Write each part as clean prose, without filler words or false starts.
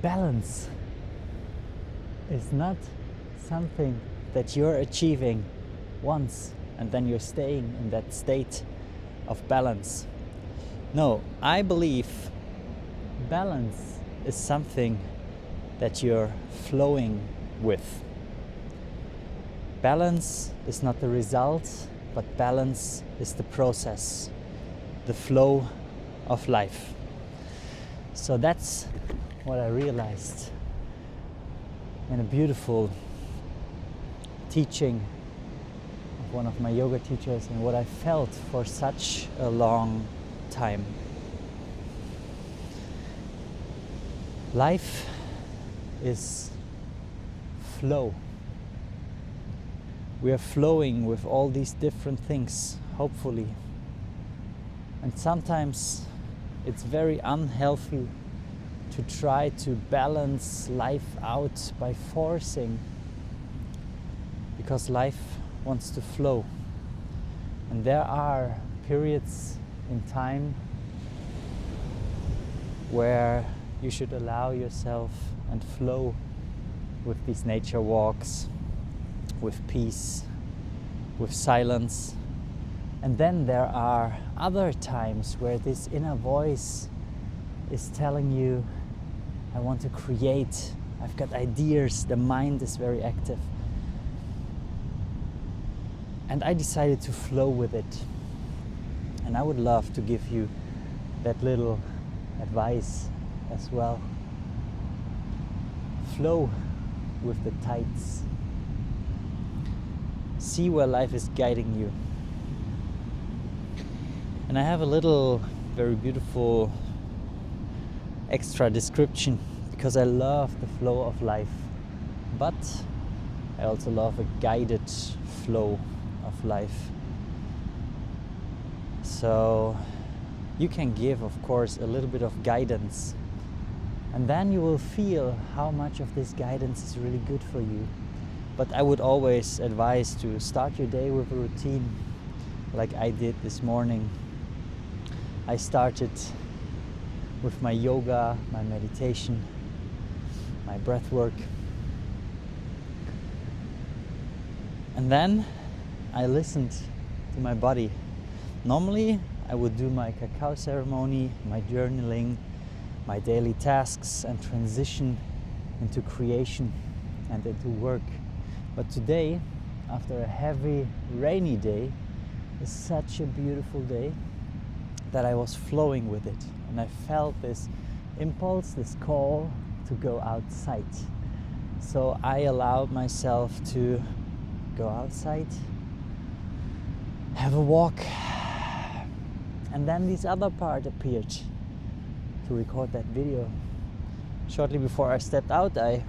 balance is not something that you're achieving once and then you're staying in that state of balance. No, I believe balance is something that you're flowing with. Balance is not the result, but balance is the process, the flow of life. So that's what I realized in a beautiful teaching of one of my yoga teachers, and what I felt for such a long time. Life is flow. We are flowing with all these different things, hopefully. And sometimes it's very unhealthy to try to balance life out by forcing, because life wants to flow. And there are periods in time where you should allow yourself and flow with these nature walks, with peace, with silence. And then there are other times where this inner voice is telling you, I want to create, I've got ideas, the mind is very active. And I decided to flow with it. And I would love to give you that little advice as well. Flow with the tides. See where life is guiding you. And I have a little, very beautiful extra description, because I love the flow of life, but I also love a guided flow of life. So you can give, of course, a little bit of guidance, and then you will feel how much of this guidance is really good for you. But I would always advise to start your day with a routine, like I did this morning. I started with my yoga, my meditation, my breath work. And then I listened to my body. Normally I would do my cacao ceremony, my journaling, my daily tasks, and transition into creation and into work. But today, after a heavy rainy day, is such a beautiful day that I was flowing with it. And I felt this impulse, this call to go outside. So I allowed myself to go outside, have a walk, and then this other part appeared to record that video. Shortly before I stepped out, I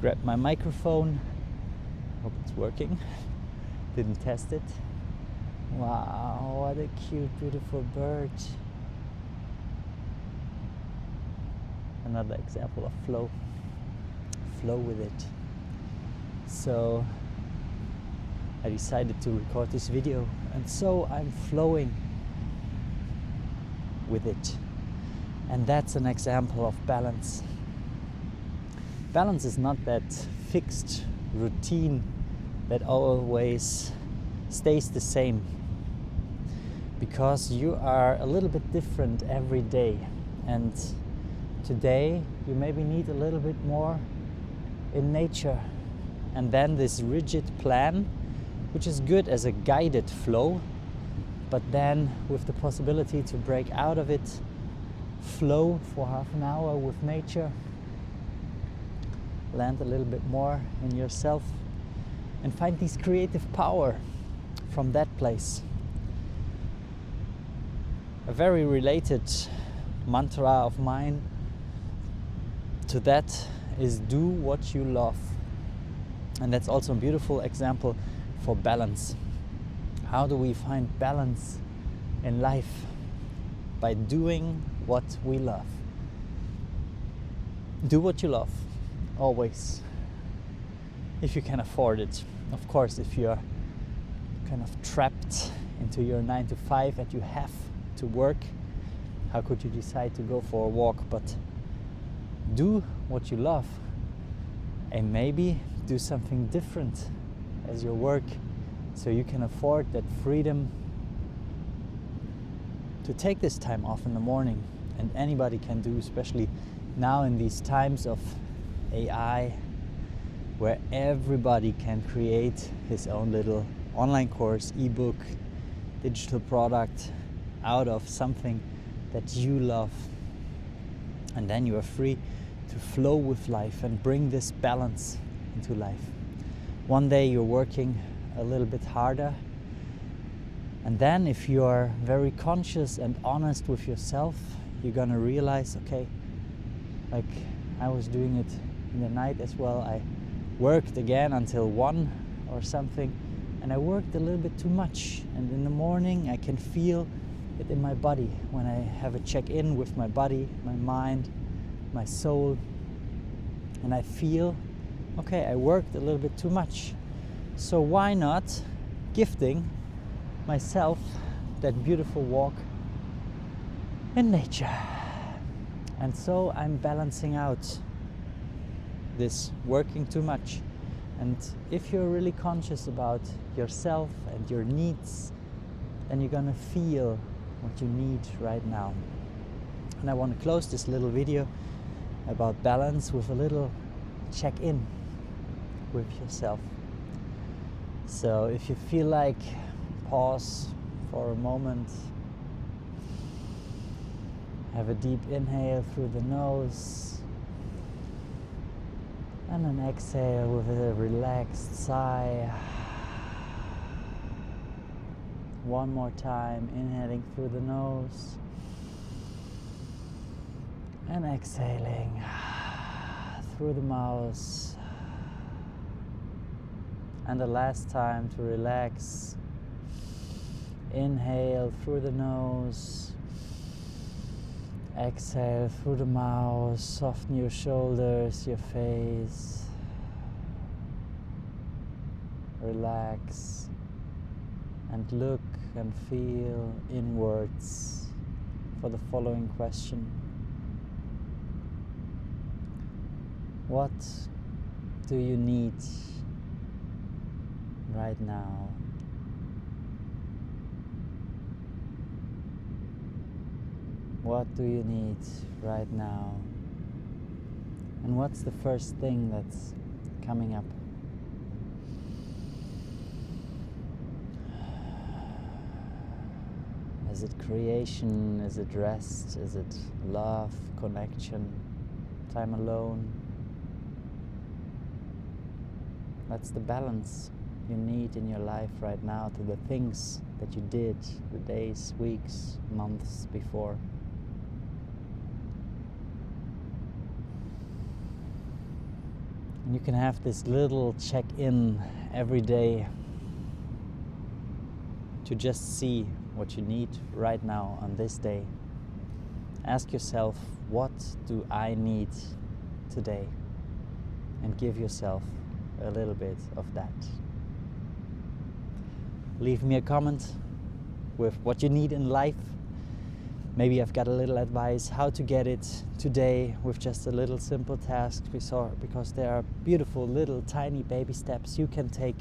grabbed my microphone. Hope it's working. Didn't test it. Wow, what a cute, beautiful bird. Another example of flow. Flow with it. So I decided to record this video, and so I'm flowing with it. And that's an example of balance. Balance is not that fixed routine that always stays the same, because you are a little bit different every day. And today you maybe need a little bit more in nature, and then this rigid plan, which is good as a guided flow, but then with the possibility to break out of it, flow for half an hour with nature, land a little bit more in yourself, and find this creative power from that place. A very related mantra of mine to that is do what you love. And that's also a beautiful example for balance. How do we find balance in life? By doing what we love. Do what you love, always, if you can afford it. Of course, if you're kind of trapped into your 9 to 5 and you have to work, how could you decide to go for a walk? But do what you love, and maybe do something different as your work, so you can afford that freedom to take this time off in the morning. And anybody can do, especially now in these times of AI, where everybody can create his own little online course, ebook, digital product out of something that you love. And then you are free to flow with life and bring this balance into life. One day you're working a little bit harder, and then if you are very conscious and honest with yourself, you're gonna realize, okay, like I was doing it in the night as well. I worked again until 1 or something, and I worked a little bit too much. And in the morning I can feel it in my body when I have a check-in with my body, my mind, my soul, and I feel, okay, I worked a little bit too much. So why not gifting myself that beautiful walk in nature? And so I'm balancing out this working too much. And if you're really conscious about yourself and your needs, then you're gonna feel what you need right now. And I want to close this little video about balance with a little check-in with yourself. So if you feel like, pause for a moment, have a deep inhale through the nose, and an exhale with a relaxed sigh. One more time, inhaling through the nose and exhaling through the mouth. And the last time to relax, inhale through the nose, exhale through the mouth, soften your shoulders, your face, relax, and look and feel inwards for the following question. What do you need right now? What do you need right now? And what's the first thing that's coming up? Is it creation? Is it rest? Is it love, connection, time alone? That's the balance you need in your life right now to the things that you did the days, weeks, months before. And you can have this little check-in every day to just see what you need right now on this day. Ask yourself, what do I need today? And give yourself a little bit of that. Leave me a comment with what you need in life. Maybe I've got a little advice how to get it today with just a little simple task, because there are beautiful little tiny baby steps you can take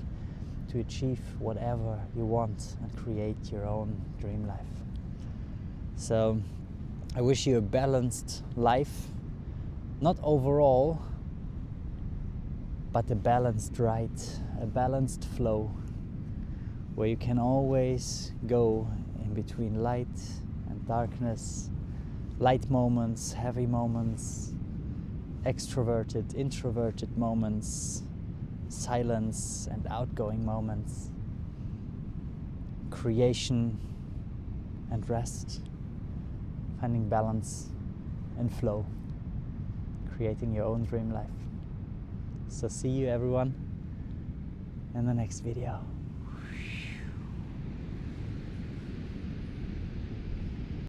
to achieve whatever you want and create your own dream life. So I wish you a balanced life, not overall, but a balanced ride, a balanced flow, where you can always go in between light and darkness, light moments, heavy moments, extroverted, introverted moments, silence and outgoing moments, creation and rest, finding balance and flow, creating your own dream life. So see you everyone in the next video.